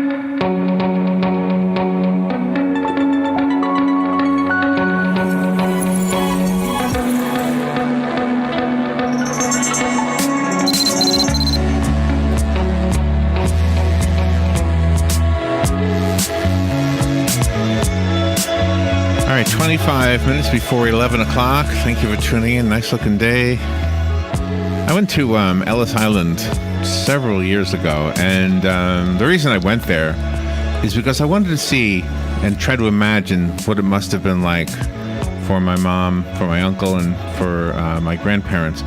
All right, 25 minutes before 11 o'clock. Thank you for tuning in. Nice looking day. I went to Ellis Island several years ago, and the reason I went there is because I wanted to see and try to imagine what it must have been like for my mom, for my uncle, and for my grandparents.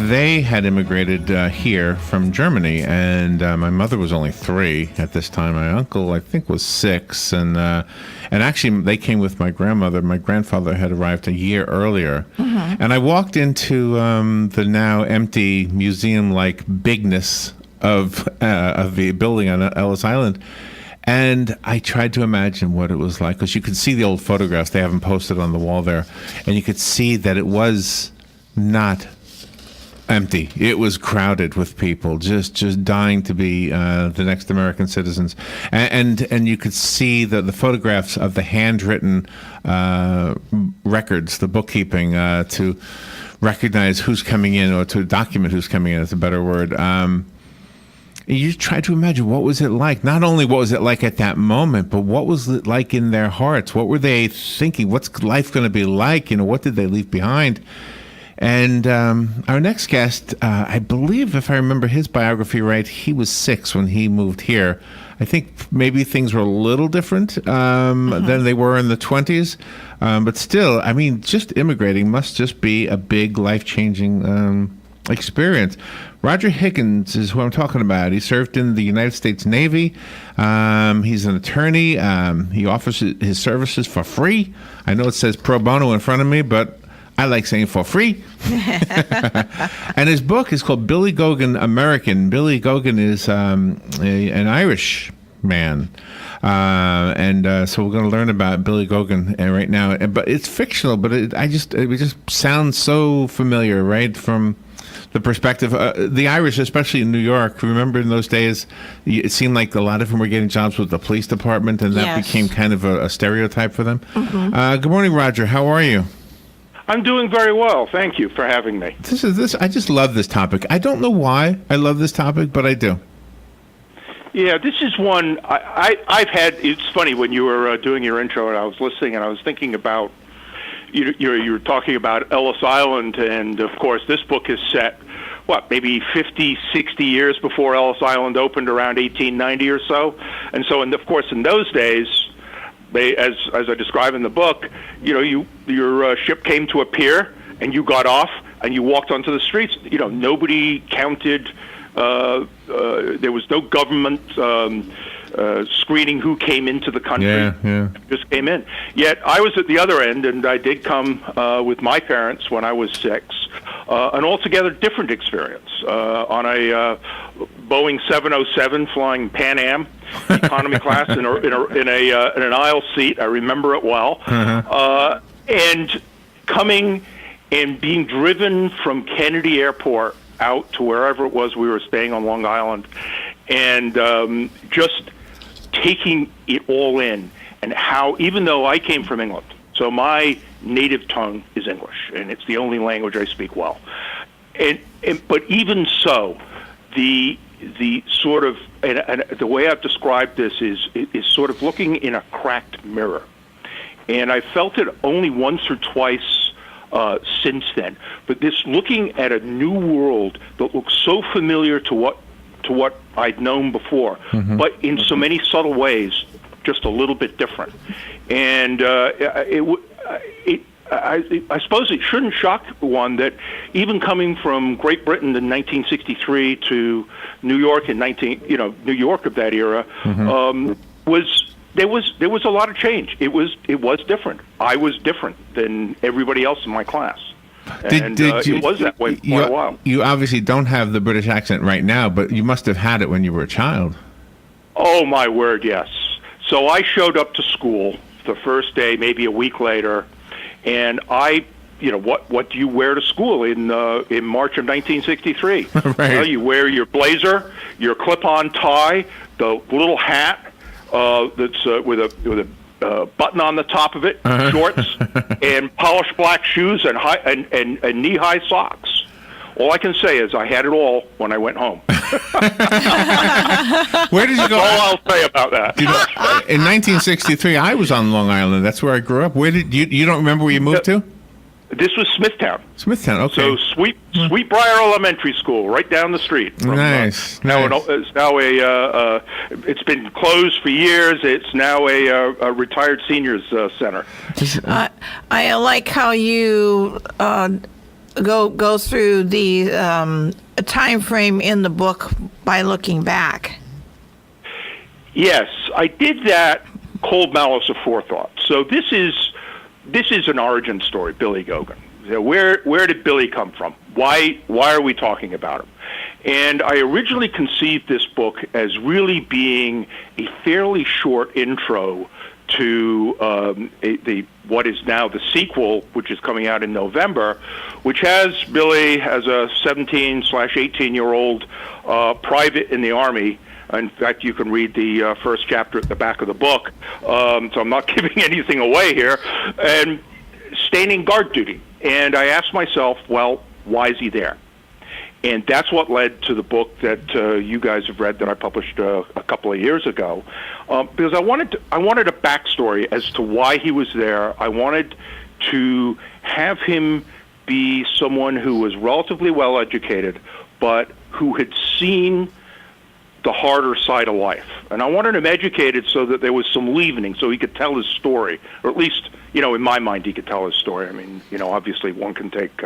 They had immigrated here from Germany, and my mother was only 3 at this time. My uncle, I think, was 6, and actually they came with my grandmother. My grandfather had arrived a year earlier, and I walked into the now empty museum-like bigness of the building on Ellis Island. And I tried to imagine what it was like, because you could see the old photographs. They have them posted on the wall there, and you could see that it was not empty. It was crowded with people, just dying to be the next American citizens, and you could see the photographs of the handwritten records, the bookkeeping to recognize who's coming in, or to document who's coming in. Is a better word. You try to imagine what was it like. Not only what was it like at that moment, but what was it like in their hearts? What were they thinking? What's life going to be like? What did they leave behind? And our next guest, I believe, if I remember his biography right, he was 6 when he moved here. I think maybe things were a little different than they were in the 20s. But still, I mean, just immigrating must just be a big life-changing experience. Roger Higgins is who I'm talking about. He served in the United States Navy. He's an attorney. He offers his services for free. I know it says pro bono in front of me, but I like saying for free. And his book is called Billy Gogan American. Billy Gogan is an Irish man. So we're going to learn about Billy Gogan right now. But it's fictional, but it just sounds so familiar, right? From the perspective, the Irish, especially in New York, remember in those days, it seemed like a lot of them were getting jobs with the police department, and that became kind of a stereotype for them. Good morning, Roger. How are you? I'm doing very well. Thank you for having me. I just love this topic. I don't know why I love this topic, but I do. Yeah, this is one I've had. It's funny, when you were doing your intro and I was listening, and I was thinking about, you were talking about Ellis Island, and of course this book is set, maybe 50, 60 years before Ellis Island opened, around 1890 or so. And so, of course, in those days, they, as I describe in the book, your ship came to a pier, and you got off, and you walked onto the streets. Nobody counted. There was no government screening who came into the country. Yeah. Just came in. Yet I was at the other end, and I did come with my parents when I was 6. An altogether different experience on a Boeing 707 flying Pan Am economy class in an aisle seat. I remember it well. And coming and being driven from Kennedy Airport out to wherever it was we were staying on Long Island, and just taking it all in, and how, even though I came from England, so my native tongue is English, and it's the only language I speak well, but even so, the sort of, and the way I've described this is sort of looking in a cracked mirror, and I felt it only once or twice since then. But this looking at a new world that looks so familiar to what I'd known before, but in so many subtle ways, just a little bit different. And I suppose it shouldn't shock one that even coming from Great Britain in 1963 to New York in New York of that era, there was a lot of change. It was different. I was different than everybody else in my class. It was that way for a while. You obviously don't have the British accent right now, but you must have had it when you were a child. Oh, my word, yes. So I showed up to school the first day, maybe a week later, and I what do you wear to school in March of 1963? Right. Well, you wear your blazer, your clip-on tie, the little hat that's with a button on the top of it, shorts, and polished black shoes and knee-high socks. All I can say is I had it all when I went home. Where did you go? That's all I'll say about that. In 1963, I was on Long Island. That's where I grew up. Where did you don't remember where you moved to? This was Smithtown. Smithtown, okay. So Sweetbriar Elementary School, right down the street. From, nice. It's now it's been closed for years. It's now a retired seniors center. I like how you go through the time frame in the book by looking back. Yes, I did that. Cold malice aforethought. So this is an origin story, Billy Gogan. Where did Billy come from? Why are we talking about him? And I originally conceived this book as really being a fairly short intro to what is now the sequel, which is coming out in November, which has Billy as a 17/18-year-old private in the Army. In fact, you can read the first chapter at the back of the book, so I'm not giving anything away here, and standing guard duty. And I asked myself, well, why is he there? And that's what led to the book that you guys have read that I published a couple of years ago, because I wanted a backstory as to why he was there. I wanted to have him be someone who was relatively well educated, but who had seen the harder side of life. And I wanted him educated so that there was some leavening, so he could tell his story, or at least, in my mind, he could tell his story. I mean, obviously one can take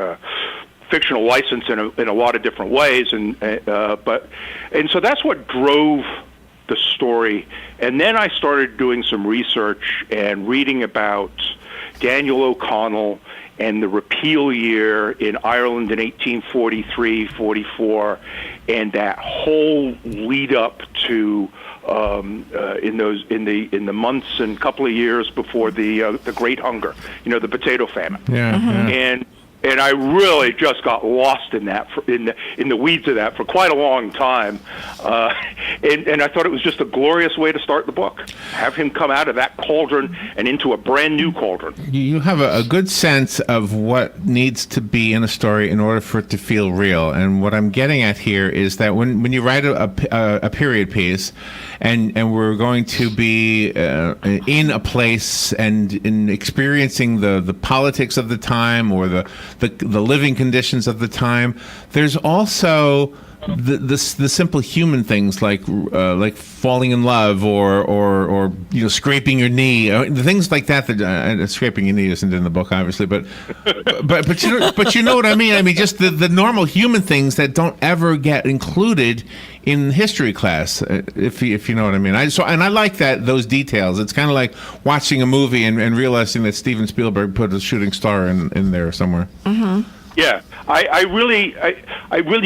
fictional license in a lot of different ways, and so that's what drove the story. And then I started doing some research and reading about Daniel O'Connell and the repeal year in Ireland in 1843-44, and that whole lead up to in the months and couple of years before the Great Hunger, the potato famine. Yeah, yeah. And I really just got lost in that, in the weeds of that for quite a long time, and I thought it was just a glorious way to start the book. Have him come out of that cauldron and into a brand new cauldron. You have a good sense of what needs to be in a story in order for it to feel real. And what I'm getting at here is that when you write a period piece, and we're going to be in a place and in experiencing the politics of the time or the living conditions of the time, there's also the simple human things like falling in love or scraping your knee, the things like that. Scraping your knee isn't in the book, obviously, but you know what I mean. I mean, just the normal human things that don't ever get included in history class, if you know what I mean. I like those details. It's kind of like watching a movie and realizing that Steven Spielberg put a shooting star in there somewhere. Mm-hmm. Yeah, I really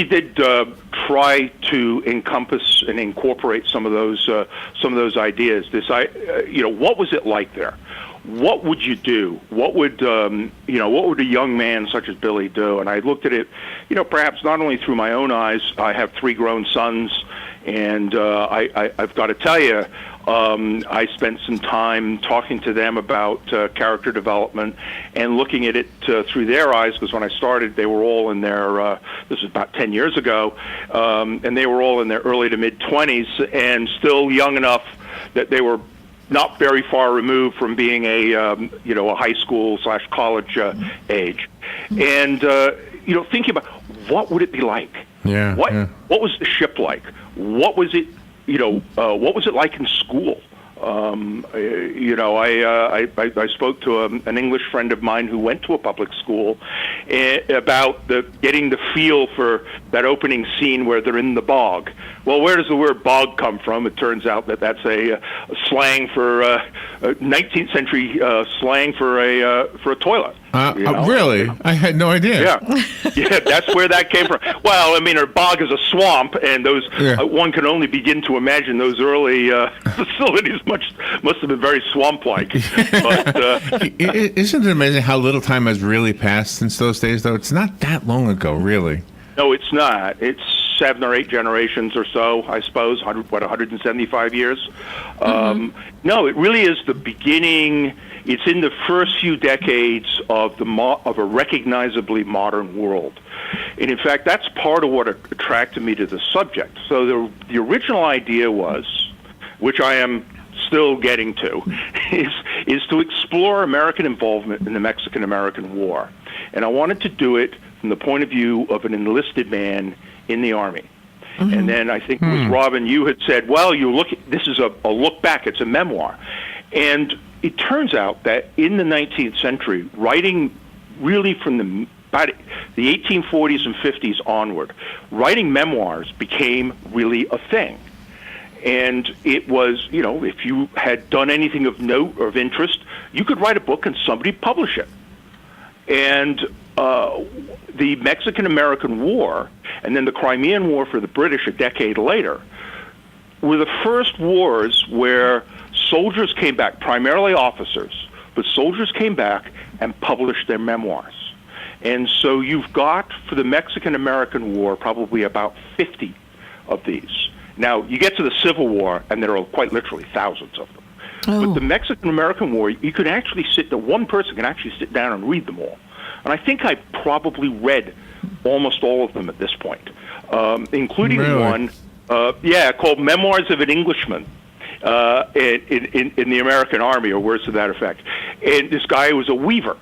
did try to encompass and incorporate some of those ideas. What was it like there? What would you do? What would a young man such as Billy do? And I looked at it, perhaps not only through my own eyes. I have 3 grown sons, and I've got to tell you, I spent some time talking to them about character development and looking at it through their eyes, because when I started, they were all in their, this was about 10 years ago, and they were all in their early to mid-20s and still young enough that they were not very far removed from being a high school / college age. And, thinking about what would it be like? Yeah. What was the ship like? What was it? What was it like in school? I spoke to an English friend of mine who went to a public school about getting the feel for that opening scene where they're in the bog. Well, where does the word bog come from? It turns out that that's a slang for 19th century slang for a toilet. Really? I had no idea. Yeah, that's where that came from. Well, I mean, a bog is a swamp, and those one can only begin to imagine those early facilities must have been very swamp-like. But isn't it amazing how little time has really passed since those days? Though it's not that long ago, really. no, it's not. It's 7 or 8 generations or so, I suppose. 175 years. No, it really is the beginning. It's in the first few decades of a recognizably modern world. And in fact, that's part of what attracted me to the subject. So the original idea was, which I am still getting to, is to explore American involvement in the Mexican-American War. And I wanted to do it from the point of view of an enlisted man in the Army. And then I think it was Robin, you had said, well, this is a look back, it's a memoir. And it turns out that in the 19th century, writing really from the 1840s and 50s onward, writing memoirs became really a thing. And it was, if you had done anything of note or of interest, you could write a book and somebody publish it. And the Mexican-American War and then the Crimean War for the British a decade later were the first wars where soldiers came back, primarily officers, but soldiers came back and published their memoirs. And so you've got, for the Mexican-American War, probably about 50 of these. Now, you get to the Civil War, and there are quite literally thousands of them. But the Mexican-American War, you could actually one person can actually sit down and read them all. And I think I probably read almost all of them at this point, including one, called Memoirs of an Englishman in the American Army, or words to that effect. And this guy was a weaver.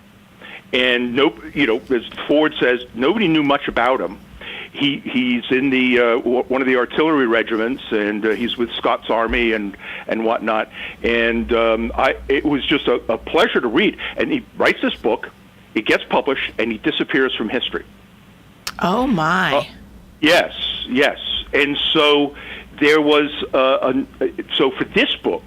And, as Ford says, nobody knew much about him. He's in the one of the artillery regiments, and he's with Scott's Army and whatnot. And it was just a pleasure to read. And he writes this book, it gets published, and he disappears from history. Oh my! Yes. And so there was so for this book,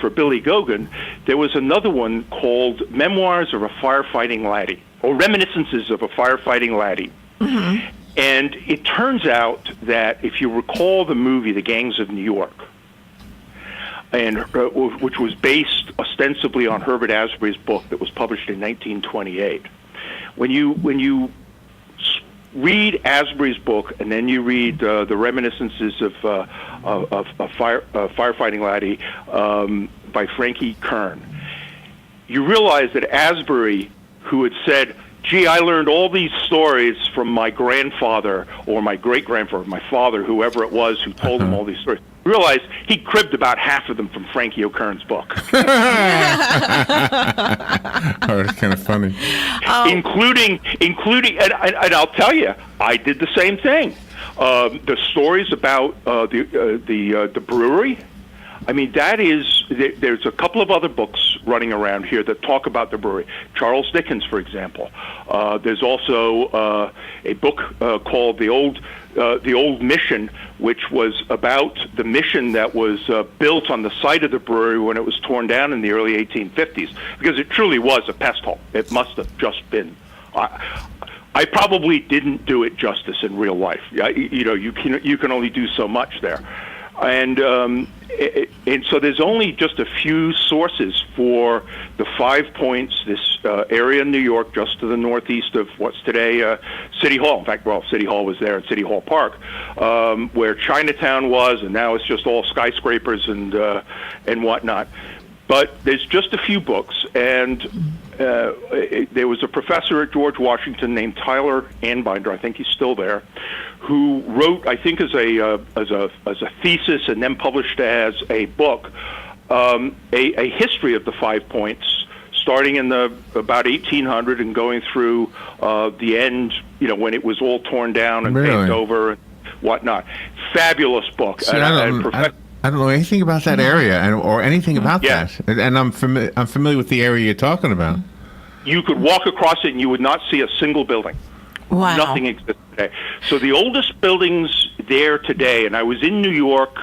for Billy Gogan, there was another one called Memoirs of a Firefighting Laddie, or Reminiscences of a Firefighting Laddie. And it turns out that if you recall the movie The Gangs of New York, and which was based ostensibly on Herbert Asbury's book that was published in 1928, when you read Asbury's book and then you read the Reminiscences of Firefighting Laddie by Frankie Kern, you realize that Asbury, who had said, gee, I learned all these stories from my grandfather or my great-grandfather, my father, whoever it was who told him all these stories, realized he cribbed about half of them from Frankie O'Kern's book. Oh, that's kind of funny. Including, and I'll tell you, I did the same thing. The stories about the brewery, I mean, there's a couple of other books running around here that talk about the brewery. Charles Dickens, for example. There's also a book called The Old Mission, which was about the mission that was built on the site of the brewery when it was torn down in the early 1850s, because it truly was a pest hole. It must have just been. I probably didn't do it justice in real life. You can only do so much there. And so there's only just a few sources for the 5 Points, this area in New York just to the northeast of what's today City Hall. In fact, City Hall was there in City Hall Park, where Chinatown was, and now it's just all skyscrapers and whatnot. But there's just a few books, and there was a professor at George Washington named Tyler Anbinder, I think he's still there, who wrote, I think, as a thesis and then published as a book, a history of the 5 Points, starting in about 1800 and going through the end, when it was all torn down and paved over and whatnot. Fabulous book. See, I don't know anything about that area or anything about that. And I'm familiar with the area you're talking about. You could walk across it and you would not see a single building. Wow. Nothing exists today. So the oldest buildings there today, and I was in New York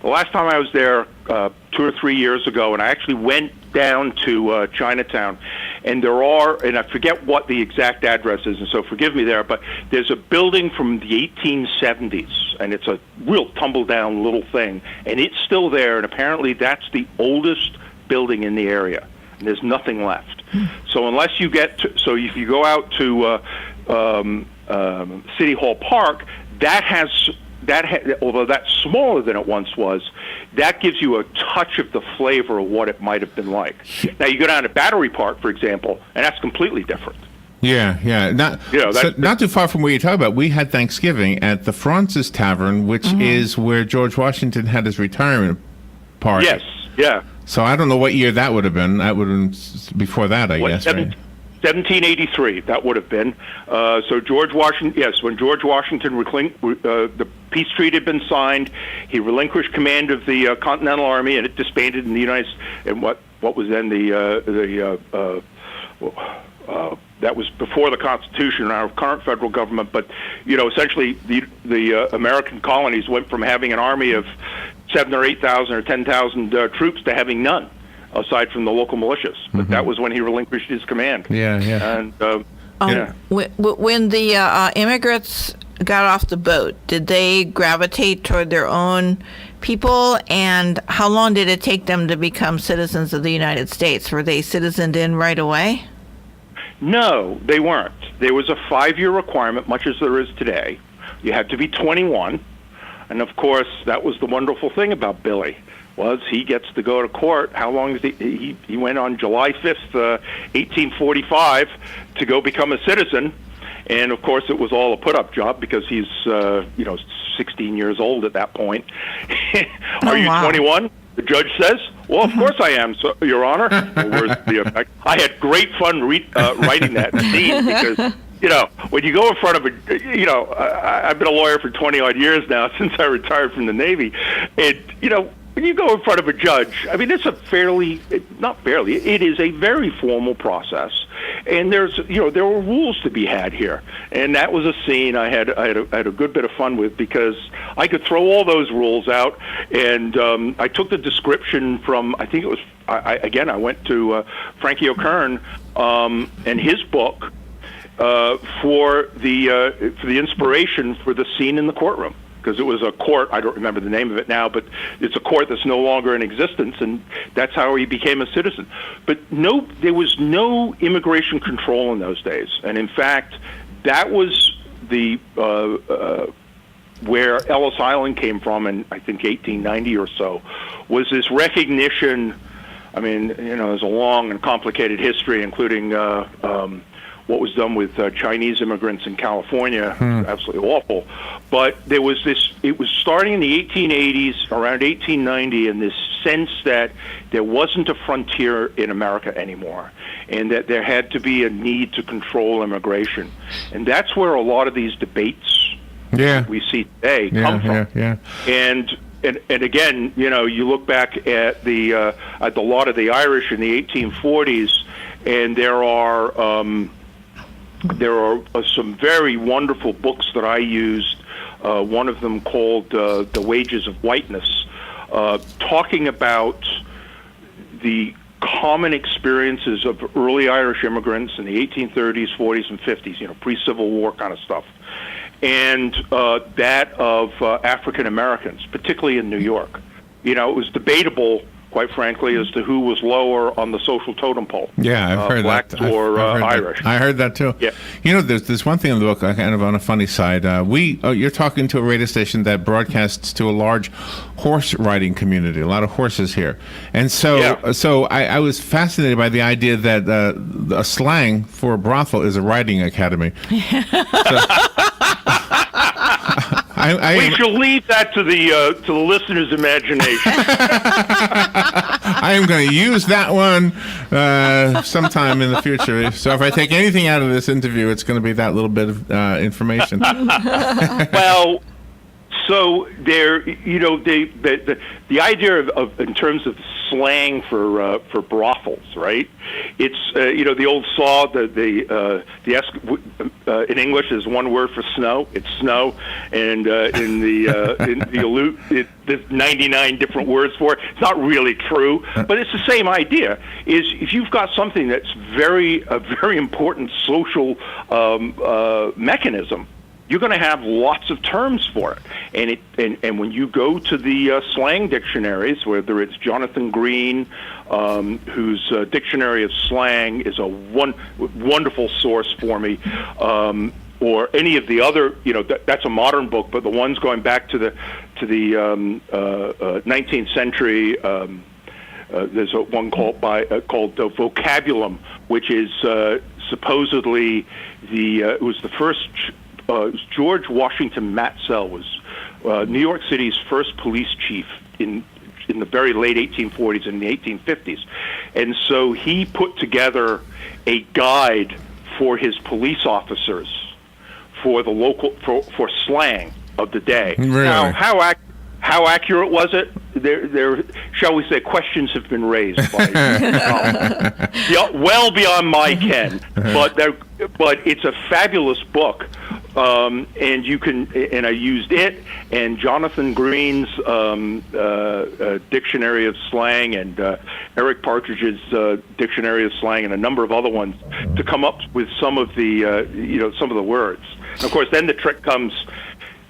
the last time I was there 2 or 3 years ago, and I actually went down to Chinatown, And there are, and I forget what the exact address is, and so forgive me there, but there's a building from the 1870s, and it's a real tumble-down little thing, and it's still there, and apparently that's the oldest building in the area, and there's nothing left. So unless you get to, so if you go out to City Hall Park, although that's smaller than it once was, that gives you a touch of the flavor of what it might have been like. Now you go down to Battery Park, for example, and that's completely different. Yeah. Not too far from where you're talking about. We had Thanksgiving at the Francis Tavern, which is where George Washington had his retirement party. Yes, yeah. So I don't know what year that would have been. That would have been before that, I guess, right? 1783, that would have been. So George Washington, yes, when George Washington, the peace treaty had been signed, he relinquished command of the Continental Army, and it disbanded in the United States. And what was then that was before the Constitution and our current federal government. But essentially, the American colonies went from having an army of 7,000 or 8,000 or 10,000 troops to having none, aside from the local militias. But that was when he relinquished his command. Yeah. And when the immigrants got off the boat, did they gravitate toward their own people? And how long did it take them to become citizens of the United States? Were they citizened in right away? No, they weren't. There was a 5-year requirement, much as there is today. You had to be 21. And of course, that was the wonderful thing about Billy, was he gets to go to court. How long is he went on July 5th, 1845 to go become a citizen. And of course, it was all a put-up job because he's, 16 years old at that point. Are you 21? The judge says, well, of course I am, Your Honor. Well, where's the effect? I had great fun writing that scene because, when you go in front of I've been a lawyer for 20-odd years now since I retired from the Navy. And, when you go in front of a judge, I mean, it's it is a very formal process. And there were rules to be had here. And that was a scene I had a good bit of fun with because I could throw all those rules out. And I took the description from, I think it was, I went to Frankie Kern and his book for the inspiration for the scene in the courtroom. Because it was a court, I don't remember the name of it now, but it's a court that's no longer in existence, and that's how he became a citizen. But there was no immigration control in those days. And in fact, that was the where Ellis Island came from in, I think, 1890 or so, was this recognition. I mean, there's a long and complicated history, including what was done with Chinese immigrants in California, absolutely awful. But there was this, it was starting in the 1880s, around 1890, and this sense that there wasn't a frontier in America anymore, and that there had to be a need to control immigration. And that's where a lot of these debates we see today come from. And again, you look back at the lot of the Irish in the 1840s, and there are some very wonderful books that I used. One of them called "The Wages of Whiteness," talking about the common experiences of early Irish immigrants in the 1830s, 40s, and 50s. Pre-Civil War kind of stuff, and that of African Americans, particularly in New York. It was debatable, quite frankly, as to who was lower on the social totem pole. Yeah, I've heard black that. or I've heard Irish. That. I heard that too. Yeah. There's one thing in the book, kind of on a funny side. You're talking to a radio station that broadcasts to a large horse riding community, a lot of horses here, and so I was fascinated by the idea that a slang for a brothel is a riding academy. We shall leave that to the listener's imagination. I am going to use that one sometime in the future. So if I take anything out of this interview, it's going to be that little bit of information. Well, So there, the idea of in terms of slang for brothels, right? It's the old saw, in English is one word for snow. It's snow, and in the there's 99 different words for it. It's not really true, but it's the same idea. Is if you've got something that's a very important social mechanism, you're going to have lots of terms for it, and when you go to the slang dictionaries, whether it's Jonathan Green, whose dictionary of slang is a wonderful source for me, or any of the other, that's a modern book, but the ones going back to the 19th century. There's one called Vocabulum, which is supposedly it was the first. George Washington Matsell was New York City's first police chief in the very late 1840s and the 1850s, and so he put together a guide for his police officers for the local for slang of the day. Really? Now, how accurate was it? There, shall we say, questions have been raised by well beyond my ken. But it's a fabulous book, and you can. And I used it and Jonathan Green's dictionary of slang and Eric Partridge's dictionary of slang and a number of other ones to come up with some of the some of the words. And of course, then the trick comes.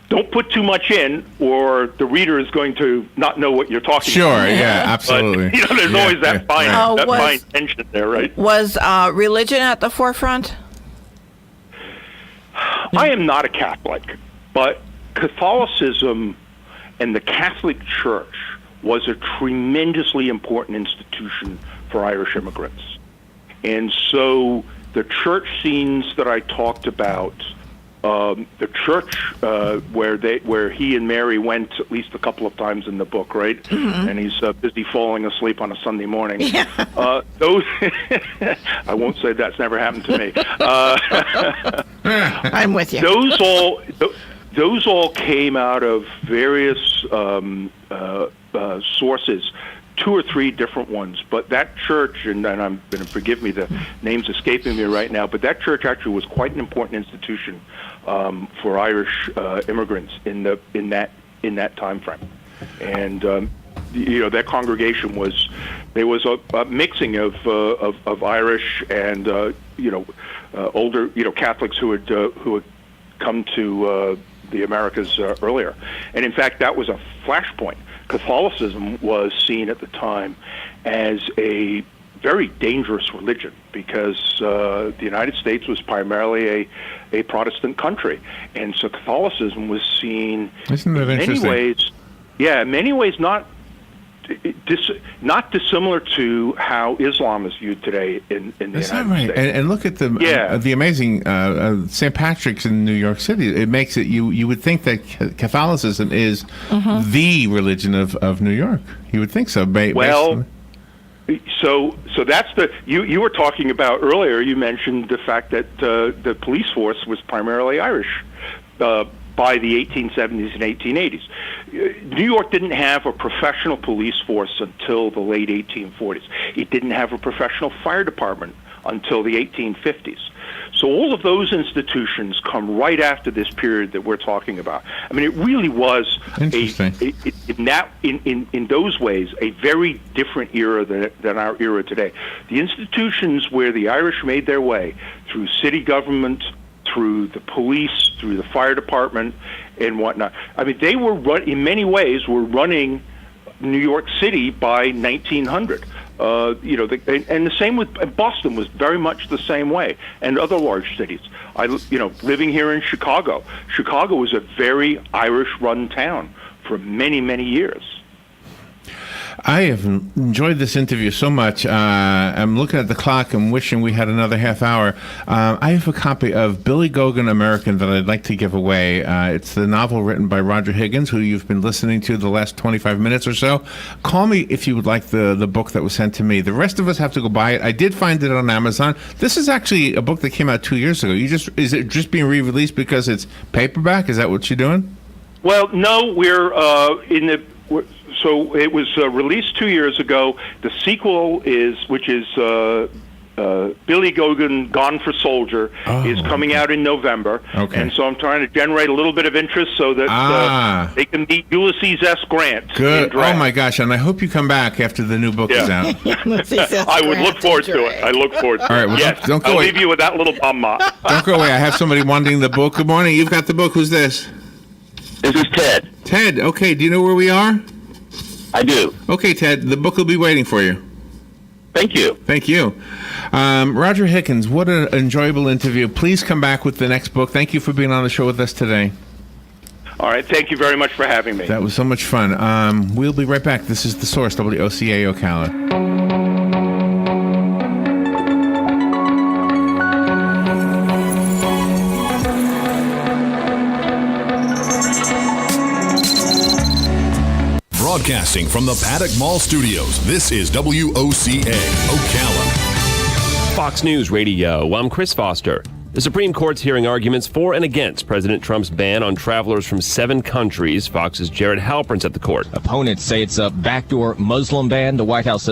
Don't put too much in, or the reader is going to not know what you're talking about. Sure, yeah, absolutely. But, there's always that fine tension there, right? Was religion at the forefront? I am not a Catholic, but Catholicism and the Catholic Church was a tremendously important institution for Irish immigrants. And so the church scenes that I talked about, the church where he and Mary went at least a couple of times in the book, right? Mm-hmm. And he's busy falling asleep on a Sunday morning. Yeah. Those I won't say that's never happened to me. I'm with you. Those all came out of various sources. 2 or 3 different ones, but that church, and I'm going to forgive me, the name's escaping me right now, but that church actually was quite an important institution for Irish immigrants in that time frame, and that congregation was a mixing of Irish and older Catholics who had come to the Americas earlier, and in fact that was a flashpoint. Catholicism was seen at the time as a very dangerous religion because the United States was primarily a Protestant country, and so Catholicism was seen in many ways not dissimilar to how Islam is viewed today in the United States. And look at the amazing St. Patrick's in New York City. It makes it you would think that Catholicism is the religion of New York. You would think so. So that's you were talking about earlier. You mentioned the fact that the police force was primarily Irish by the 1870s and 1880s. New York didn't have a professional police force until the late 1840s. It didn't have a professional fire department until the 1850s. So all of those institutions come right after this period that we're talking about. I mean, it really was in those ways a very different era than our era today. The institutions where the Irish made their way through city government, through the police, through the fire department, and whatnot. I mean, they were in many ways were running New York City by 1900. And the same with Boston was very much the same way, and other large cities. Living here in Chicago. Chicago was a very Irish-run town for many, many years. I have enjoyed this interview so much. I'm looking at the clock and wishing we had another half hour. I have a copy of Billy Gogan, American, that I'd like to give away. It's the novel written by Roger Higgins, who you've been listening to the last 25 minutes or so. Call me if you would like the book that was sent to me. The rest of us have to go buy it. I did find it on Amazon. This is actually a book that came out 2 years ago. Is it just being re-released because it's paperback? Is that what you're doing? Well, no, so it was released 2 years ago. The sequel which is Billy Gogan, Gone for Soldier, is coming out in November. Okay. And so I'm trying to generate a little bit of interest so that they can meet Ulysses S. Grant. Good. Oh, my gosh. And I hope you come back after the new book is out. I would look forward to it. I look forward to it. All right. Well, yes, don't go I'll away. leave you with that little bum. Don't go away. I have somebody wanting the book. Good morning. You've got the book. Who's this? This is Ted. Ted. Okay. Do you know where we are? I do. Okay, Ted. The book will be waiting for you. Thank you. Thank you. Roger Higgins, what an enjoyable interview. Please come back with the next book. Thank you for being on the show with us today. All right. Thank you very much for having me. That was so much fun. We'll be right back. This is The Source, WOCA Ocala. Broadcasting from the Paddock Mall Studios, this is WOCA Ocala. Fox News Radio, I'm Chris Foster. The Supreme Court's hearing arguments for and against President Trump's ban on travelers from 7 countries. Fox's Jared Halpern's at the court. Opponents say it's a backdoor Muslim ban. The White House